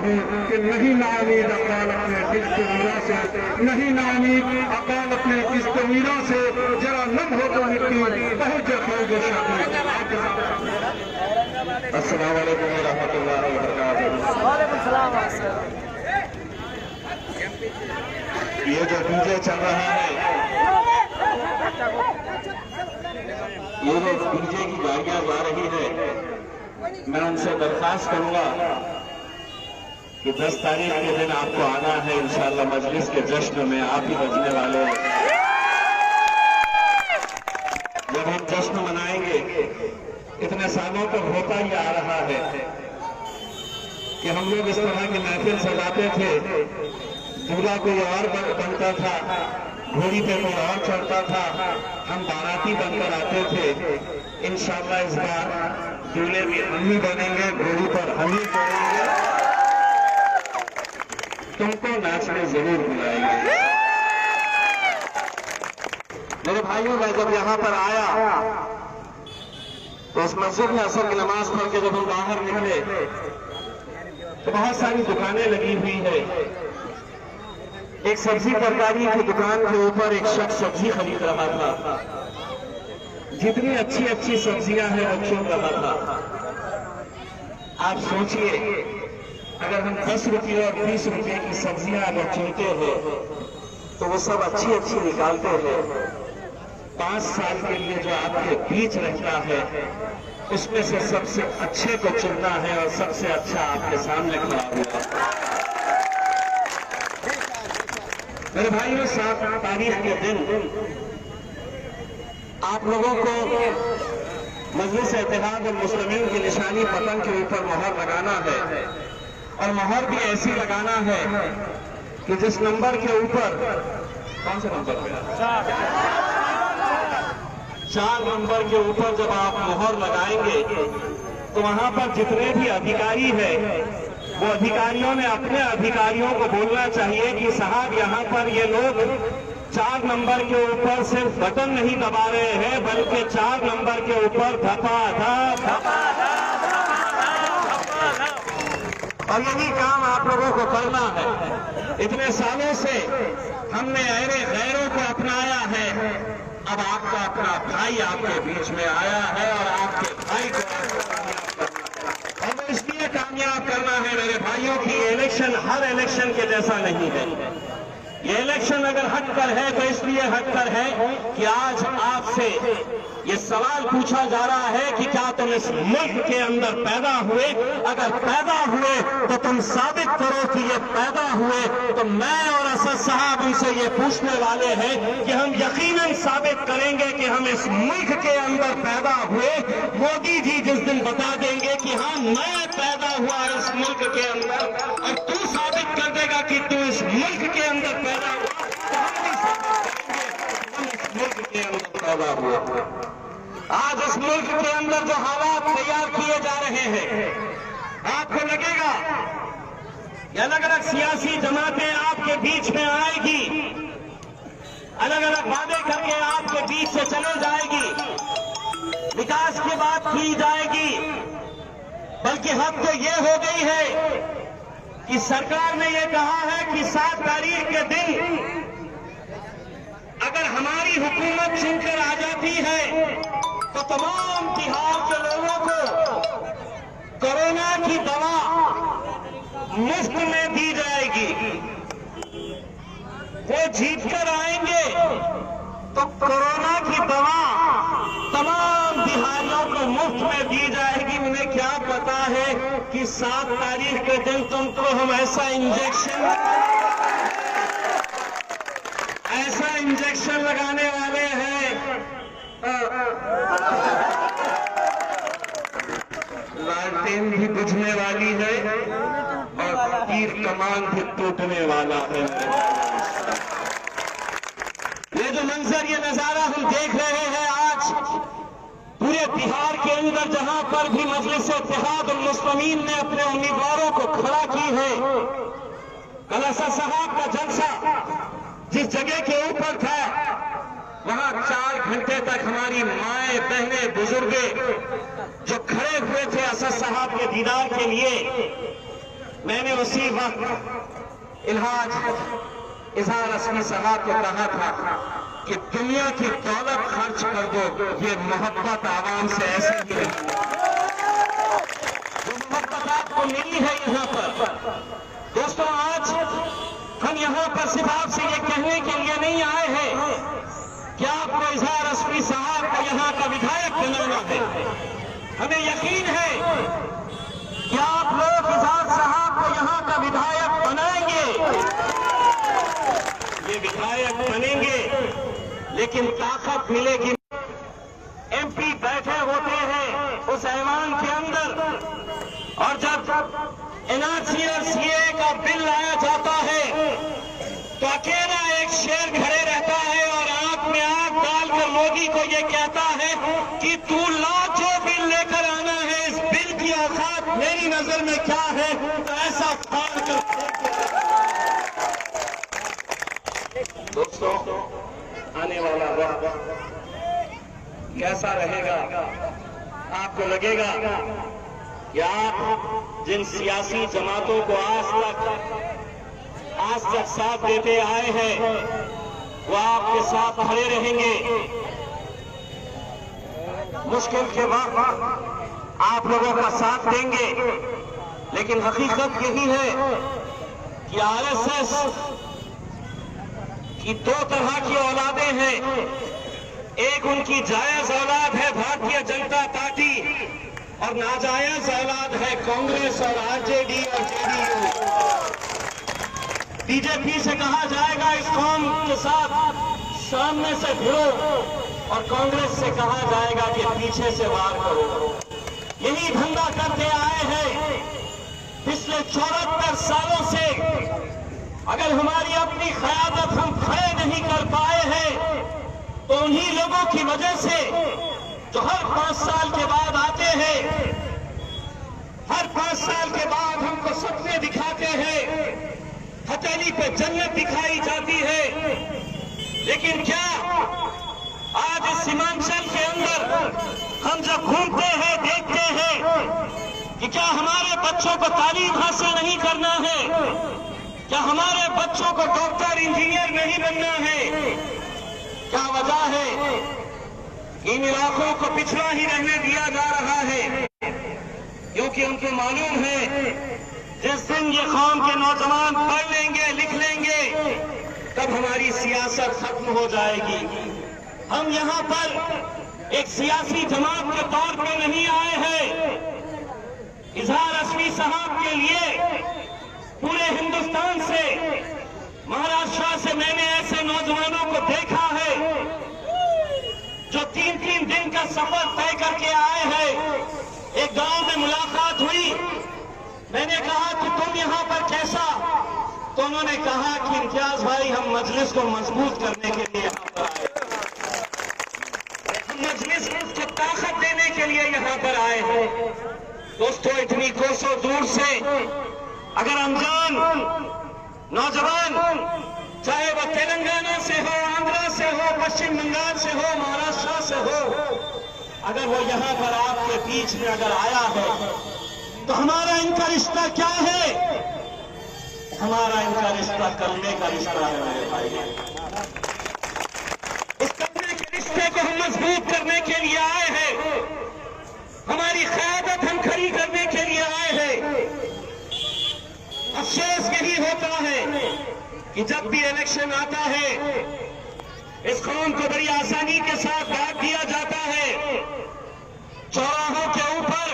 हूँ कि नहीं नाउमीद अकाल अपने किस्त मीरा से, नहीं नाउमीद अकाल अपने किस्त मीरा से, जरा नम हो तो मिट्टी बहुत जखोगे शादी। अस्सलाम वालेकुम व रहमतुल्लाहि व बरकातुहू। वालेकुम सलाम। ये जो डीजे चल रहा है, ये जो डीजे की गाड़ियां जा रही है, मैं उनसे दरख्वास्त करूंगा कि 10 तारीख के दिन आपको आना है। इंशाअल्लाह मजलिस के जश्न में आप ही बजने वाले हैं। जब हम जश्न मनाएंगे, इतने सालों तक होता ही आ रहा है कि हम लोग इस तरह की महफिल सजाते थे, दूल्हा कोई और बनता था, घोड़ी पे कोई और चढ़ता था, हम बाराती बनकर आते थे। इंशाअल्लाह इस बार दूल्हे भी हम ही बनेंगे, घोड़ी पर हम ही चढ़ेंगे, तुमको नाचने जरूर बुलाएंगे। मेरे भाइयों, मैं जब यहाँ पर आया तो उस मस्जिद में असर की नमाज पढ़ के जब हम बाहर निकले तो बहुत सारी दुकानें लगी हुई है। एक सब्जी तरकारी की दुकान के ऊपर एक शख्स सब्जी खरीद रहा था। जितनी अच्छी अच्छी सब्जियां हैं वो चुन रहा था। आप सोचिए, अगर हम 10 रुपये और 20 रुपये की सब्जियां अगर चुनते हैं तो वो सब अच्छी अच्छी निकालते हैं। 5 साल के लिए जो आपके बीच रहता है उसमें से सबसे अच्छे को चुनना है और सबसे अच्छा आपके सामने खड़ा हुआ। मेरे भाइयों, 7 तारीख के दिन आप लोगों को मजलिस इत्तेहाद और मुस्लिमीन की निशानी पतंग के ऊपर मोहर लगाना है। और मोहर भी ऐसी लगाना है कि जिस नंबर के ऊपर, कौन से नंबर पे? 4 नंबर के ऊपर जब आप मोहर लगाएंगे तो वहां पर जितने भी अधिकारी हैं वो अधिकारियों ने अपने अधिकारियों को बोलना चाहिए कि साहब, यहाँ पर ये लोग 4 नंबर के ऊपर सिर्फ बटन नहीं दबा रहे हैं, बल्कि 4 नंबर के ऊपर धपाधप और यही काम आप लोगों को करना है। इतने सालों से हमने ऐरे गैरों को अपनाया है, अब आपका अपना भाई आपके बीच में आया है और आपके भाई को और इसलिए कामयाब करना है मेरे भाइयों की। इलेक्शन हर इलेक्शन के जैसा नहीं है। ये इलेक्शन अगर हटकर है तो इसलिए हटकर है कि आज आपसे ये सवाल पूछा जा रहा है कि क्या तुम इस मुल्क के अंदर पैदा हुए? अगर पैदा हुए तो तुम साबित करो कि ये पैदा हुए। तो मैं और असद साहब उनसे ये पूछने वाले हैं कि हम यकीनन साबित करेंगे कि हम इस मुल्क के अंदर पैदा हुए। मोदी जी जिस दिन बता देंगे कि हाँ, मैं पैदा हुआ इस मुल्क के अंदर, और तू साबित कर देगा कि तू इस मुल्क के अंदर पैदा हुआ, तो हम भी साबित करेंगे हम इस मुल्क के अंदर पैदा हुए। आज इस मुल्क के अंदर जो हालात तैयार किए जा रहे हैं, आपको लगेगा कि अलग अलग सियासी जमातें आपके बीच में आएगी, अलग अलग वादे करके आपके बीच से चले जाएगी, विकास की बात की जाएगी। बल्कि हद तो ये हो गई है कि सरकार ने ये कहा है कि 7 तारीख के दिन अगर हमारी हुकूमत चुनकर आ जाती है तो तमाम बिहार के लोगों को कोरोना की दवा मुफ्त में दी जाएगी। वो जीत कर आएंगे तो कोरोना की दवा तमाम बिहारियों को मुफ्त में दी जाएगी। उन्हें क्या पता है कि 7 तारीख के दिन तुमको हम ऐसा इंजेक्शन लगाने वाले हैं, लालटेन भी बुझने वाली है और तीर कमान भी टूटने वाला है। ये जो मंजर, ये नजारा हम देख रहे हैं आज पूरे बिहार के अंदर, जहां पर भी मजलिस इत्तेहाद और मुस्लिमीन ने अपने उम्मीदवारों को खड़ा की है। कल असद साहब का जलसा जिस जगह के ऊपर था, वहां 4 घंटे तक हमारी माएं, बहनें, बुजुर्गे जो खड़े हुए थे असद साहब के दीदार के लिए, मैंने उसी वक्त इजहार असमी साहब को कहा था कि दुनिया की दौलत खर्च कर दो, ये मोहब्बत आवाम से ऐसे मिलेगी जो मोहब्बत आपको मिली है यहाँ पर। दोस्तों, आज हम यहाँ पर सिर्फ आपसे ये कहने के लिए नहीं आए हैं कि आपको इजहार असमी साहब को यहाँ का विधायक बनाना है। हमें यकीन है कि आप लोग इजहार साहब को यहाँ का विधायक बनाएंगे, ये विधायक बनेंगे, लेकिन ताकत मिलेगी। एमपी बैठे होते हैं उस ऐवान के अंदर, और जब एनआरसी और सीए का बिल लाया जाता है तो अकेला एक शेर खड़े रहता है और आंख में आंख डालकर मोदी को ये कहता है कि तू ला जो बिल लेकर आना है, इस बिल की औकात मेरी नजर में क्या है, तो ऐसा फाड़ कर। दोस्तों, आने वाला वक्त कैसा रहेगा? आपको लगेगा कि आप जिन सियासी जमातों को आज तक साथ देते आए हैं वो आपके साथ खड़े रहेंगे। मुश्किल के वक्त आप लोगों का साथ देंगे, लेकिन हकीकत यही है कि आरएसएस की दो तरह की औलादें हैं। एक उनकी जायज औलाद है भारतीय जनता पार्टी, और नाजायज औलाद है कांग्रेस और आरजेडी और जेडीयू। बीजेपी से कहा जाएगा इस कौम के साथ सामने से भिड़ो, और कांग्रेस से कहा जाएगा कि पीछे से वार करो। यही धंधा करते आए हैं पिछले 74 सालों से। अगर हमारी अपनी क़यादत हम खड़े नहीं कर पाए हैं तो उन्हीं लोगों की वजह से जो हर 5 साल के बाद आते हैं, हर 5 साल के बाद हमको सपने दिखाते हैं, हथेली पे जन्नत दिखाई जाती है। लेकिन क्या आज इस सीमांचल के अंदर हम जब घूमते हैं, देखते हैं कि क्या हमारे बच्चों को तालीम हासिल नहीं करना है, क्या हमारे बच्चों को डॉक्टर इंजीनियर नहीं बनना है? क्या वजह है? इन इलाकों को पिछड़ा ही रहने दिया जा रहा है, क्योंकि उनको मालूम है जिस दिन ये कौम के नौजवान पढ़ लेंगे, लिख लेंगे, तब हमारी सियासत खत्म हो जाएगी। हम यहाँ पर एक सियासी जमात के तौर पे नहीं आए हैं। इजहार असमी साहब के लिए पूरे हिंदुस्तान से, महाराष्ट्र से मैंने ऐसे नौजवानों को देखा है जो 3-3 दिन का सफर तय करके आए हैं। एक गांव में मुलाकात हुई, मैंने कहा कि तुम यहाँ पर कैसा? तो उन्होंने कहा कि इम्तियाज भाई, हम मजलिस को मजबूत करने के लिए यहाँ पर आए, हम मजलिस को ताकत देने के लिए यहाँ पर आए हैं। दोस्तों, इतनी कोसों दूर से अगर अनजान नौजवान, चाहे वो तेलंगाना से हो, आंध्रा से हो, पश्चिम बंगाल से हो, महाराष्ट्र से हो, अगर वो यहाँ पर आपके बीच में अगर आया है तो हमारा इनका रिश्ता क्या है? हमारा इनका रिश्ता कलमे का रिश्ता है मेरे भाई। इस कलमे के रिश्ते को हम मजबूत करने के लिए आए हैं, हमारी क़यादत हम खड़ी करने के लिए आए हैं। अफसोस यही होता है कि जब भी इलेक्शन आता है इस कौम को बड़ी आसानी के साथ बांट दिया जाता है। चौराहों के ऊपर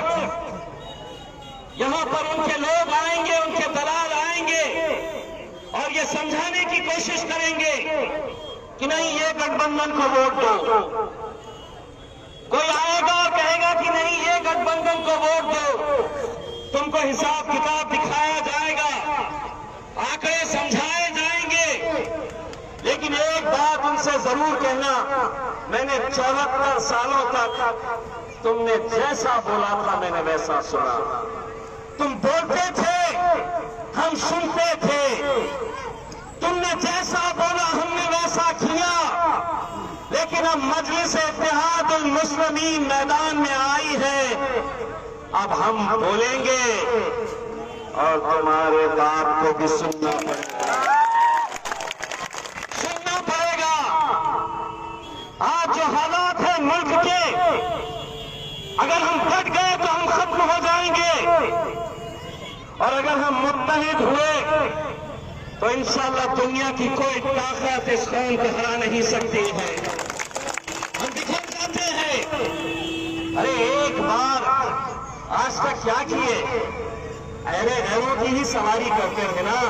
यहाँ पर उनके लोग आएंगे, उनके दलाल आएंगे और ये समझाने की कोशिश करेंगे कि नहीं, ये गठबंधन को वोट दो। कोई आएगा और कहेगा कि नहीं, ये गठबंधन को वोट दो। तुमको हिसाब किताब दिखाया जाएगा, आंकड़े समझाए जाएंगे, लेकिन एक बात उनसे जरूर कहना, मैंने 74 सालों तक तुमने जैसा बोला था मैंने वैसा सुना। तुम बोलते थे, हम सुनते थे, तुमने जैसा बोला हमने वैसा किया। लेकिन अब मजलिस इत्तेहादुल मुस्लिमीन मैदान में आई है, अब हम बोलेंगे, और तुम्हारे बाप को भी सुनना पड़ेगा। आज जो हालात है मुल्क के, अगर हम डट गए तो हम खत्म हो जाएंगे, और अगर हम मुत्तहिद हुए तो इंशाअल्लाह दुनिया की कोई ताकत इस कौम को हरा नहीं सकती है। हम बिखर जाते हैं। अरे एक बार आज तक क्या किए, अरे गैरों की ही सवारी करते हैं ना।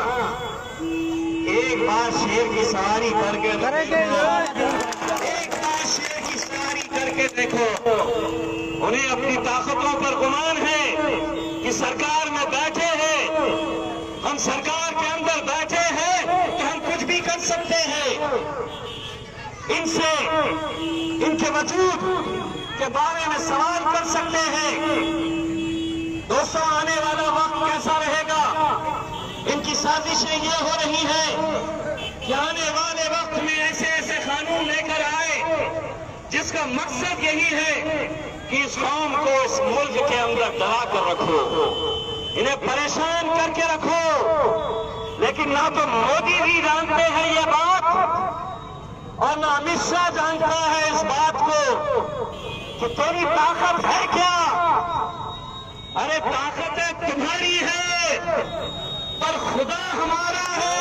एक बार शेर की सवारी करके देखो, उन्हें अपनी ताकतों पर गुमान है कि सरकार में बैठे हैं, हम सरकार के अंदर बैठे हैं तो हम कुछ भी कर सकते हैं। इनसे इनके वजूद के बारे में सवाल कर सकते हैं। दोस्तों, आने वाला वक्त कैसा रहेगा? इनकी साजिशें ये हो रही हैं कि आने वाले वक्त में ऐसे ऐसे कानून लेकर आए जिसका मकसद यही है कि इस कौम को इस मुल्क के अंदर दबा कर रखो, इन्हें परेशान करके रखो। लेकिन ना तो मोदी जी जानते हैं ये बात, और ना अमित शाह जानता है इस बात को कि तेरी ताकत है क्या। अरे ताकतें तुम्हारी है, पर खुदा हमारा है।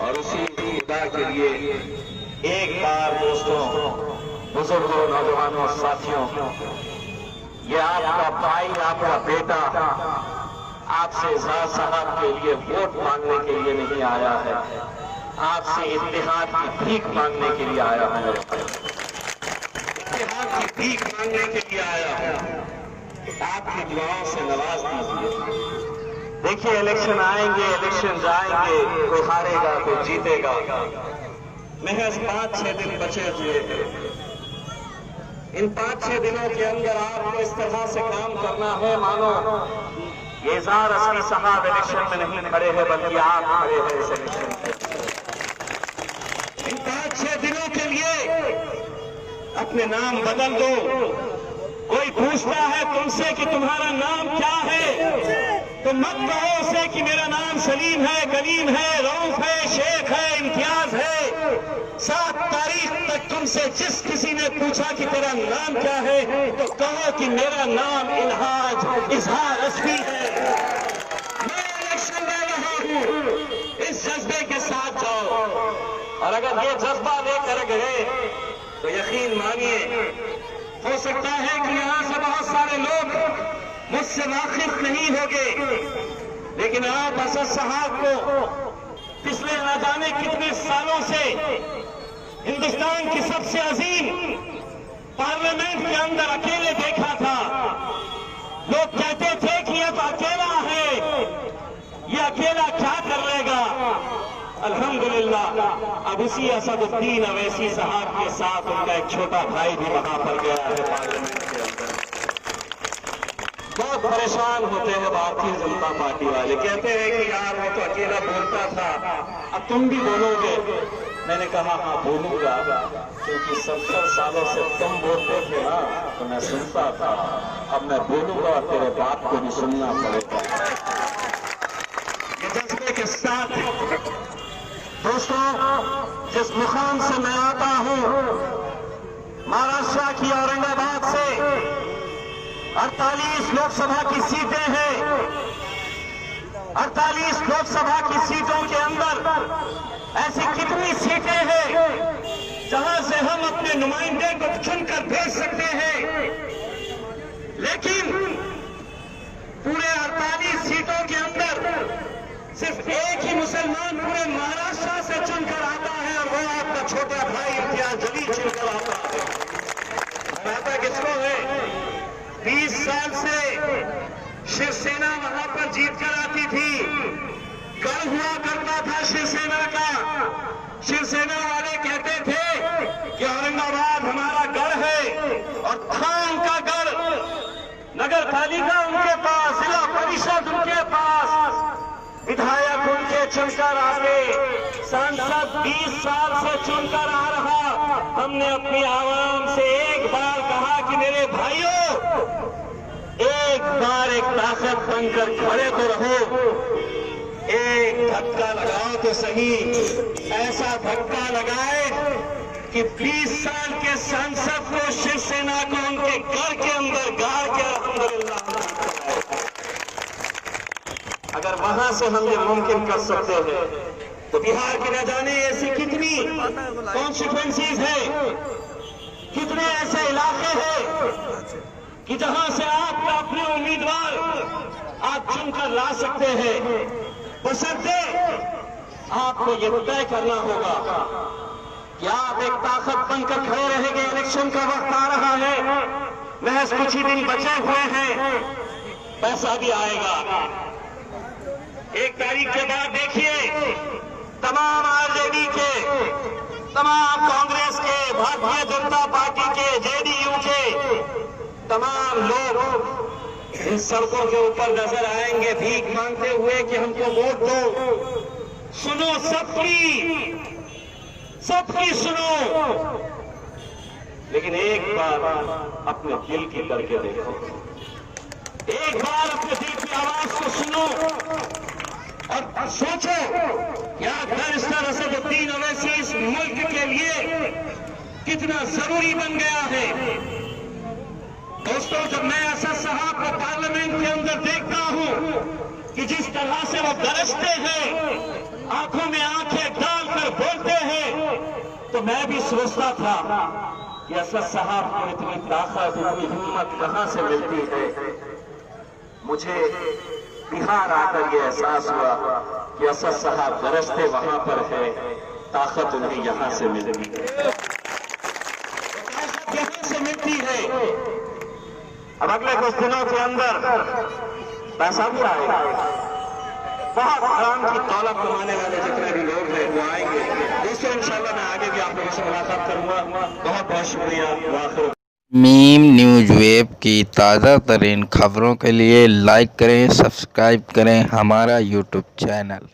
और उसी खुदा के लिए एक बार दोस्तों, बुजुर्गों, नौजवानों, साथियों, ये आपका भाई, आपका बेटा आपसे इजहार साहब के लिए वोट मांगने के लिए नहीं आया है, आपसे इत्तेहाद की भीख मांगने के लिए आया है। इत्तेहाद की भीख मांगने के लिए आया है। आपकी दुआओं से नवाज दीजिए। देखिए, इलेक्शन आएंगे, इलेक्शन जाएंगे, कोई हारेगा कोई जीतेगा। महज 5-6 दिन बचे हुए हैं। इन 5-6 दिनों के अंदर आपको इस तरह से काम करना है मानो ये इज़हार असली साहब इलेक्शन में नहीं खड़े हैं, बल्कि आप खड़े हैं इस इलेक्शन में। इन 5-6 दिनों के लिए अपने नाम बदल दो। कोई पूछता है तुमसे कि तुम्हारा नाम क्या है, तो मत कहो उसे कि मेरा नाम सलीम है, कलीम है, रऊफ है, शेख है, इम्तियाज है। 7 तारीख तक तुमसे जिस किसी ने पूछा कि तेरा नाम क्या है, तो कहो कि मेरा नाम इल्हाज इजहार असली है। मैं इलेक्शन लड़ रहा हूं, इस जज्बे के साथ जाओ। और अगर ये जज्बा लेकर गए तो यकीन मानिए, हो सकता है कि यहां से बहुत सारे लोग मुझसे वाकिफ नहीं होंगे, लेकिन आप असद साहब को पिछले न जाने कितने सालों से हिंदुस्तान की सबसे अजीम पार्लियामेंट के अंदर अकेले देखा था। लोग कहते थे कि यह तो अकेला है, ये अकेला क्या कर लेगा। अल्हम्दुलिल्लाह, अब उसी असदुद्दीन अवैसी साहब के साथ उनका एक छोटा भाई भी वहां पर गया है पार्लियामेंट के अंदर। बहुत परेशान होते हैं भारतीय जनता पार्टी वाले, कहते हैं कि यार वो तो अकेला बोलता था, अब तुम भी बोलोगे। मैंने कहा हाँ बोलूंगा, क्योंकि 70 सालों से तुम बोलते थे ना, तो मैं सुनता था। अब मैं बोलूंगा और तेरे बाप को भी सुनना पड़ेगा। ये जज्बे के साथ दोस्तों, जिस मुकाम से मैं आता हूं, महाराष्ट्र की औरंगाबाद से 48 लोकसभा की सीटें हैं। 48 लोकसभा की सीटों के अंदर ऐसी कितनी सीटें हैं जहां से हम अपने नुमाइंदे को चुनकर भेज सकते हैं, लेकिन पूरे 48 सीटों के अंदर सिर्फ एक ही मुसलमान पूरे महाराष्ट्र से चुनकर आता है, और वो आपका छोटा भाई इम्तियाज जलील चुनकर आता है। आता किसको है? 20 साल से शिवसेना वहां पर जीत कर आती थी। गढ़ हुआ करता था शिवसेना का। शिवसेना वाले कहते थे कि औरंगाबाद हमारा गढ़ है, और था उनका गढ़। नगर पालिका उनके पास, जिला परिषद उनके पास, विधायक उनके चुनकर आते, सांसद 20 साल से चुनकर आ रहा। हमने अपनी आवाम से एक बार कहा कि मेरे भाइयों, एक बार एक ताकत बनकर खड़े तो रहो। एक धक्का लगाओ तो सही, ऐसा धक्का लगाए कि 20 साल के सांसद को, शिवसेना को उनके घर के अंदर गाड़ के अल्हम्दुलिल्लाह। अगर वहां से हम ये मुमकिन कर सकते हैं तो बिहार की न जाने ऐसी कितनी कॉन्स्टिट्यूएंसीज है, कितने ऐसे इलाके हैं कि जहां से आप अपने उम्मीदवार आप चुनकर ला सकते हैं। बशर्ते आपको ये तय करना होगा कि आप एक ताकत बनकर खड़े रहेंगे। इलेक्शन का वक्त आ रहा है, महज कुछ ही दिन बचे हुए हैं, पैसा भी आएगा। 1 तारीख के बाद देखिए तमाम आरजेडी के, तमाम कांग्रेस के, भारतीय जनता पार्टी के, जेडीयू के तमाम लोग इन सड़कों के ऊपर नजर आएंगे भीख मांगते हुए कि हमको वोट दो। सुनो सबकी सुनो, लेकिन एक बार अपने दिल की करके देखो, एक बार अपने दिल की आवाज को सुनो और सोचो क्या बैरिस्टर असदुद्दीन ओवैसी इस मुल्क के लिए कितना जरूरी बन गया है। दोस्तों, जब मैं असद साहब को पार्लियामेंट के अंदर देखता हूं कि जिस तरह से वो गरजते हैं, आंखों में आंखें डालकर बोलते हैं, तो मैं भी सोचता था कि असद साहब को इतनी ताकत, इतनी हिम्मत कहां से मिलती है। मुझे बिहार आकर यह एहसास हुआ कि असद साहब गरजते वहां पर है, ताकत उन्हें यहां से मिलती है, यहां से मिलती है। अब अगले कुछ दिनों के अंदर पैसा भी आएगा, बहुत आराम की दौलत कमाने वाले जितने भी लोग हैं वो आएंगे। दोस्तों, इंशाल्लाह मैं आगे भी आप लोगों से मुलाकात करूंगा। बहुत बहुत शुक्रिया। मीम न्यूज़ वेब की ताज़ा तरीन खबरों के लिए लाइक करें, सब्सक्राइब करें हमारा यूट्यूब चैनल।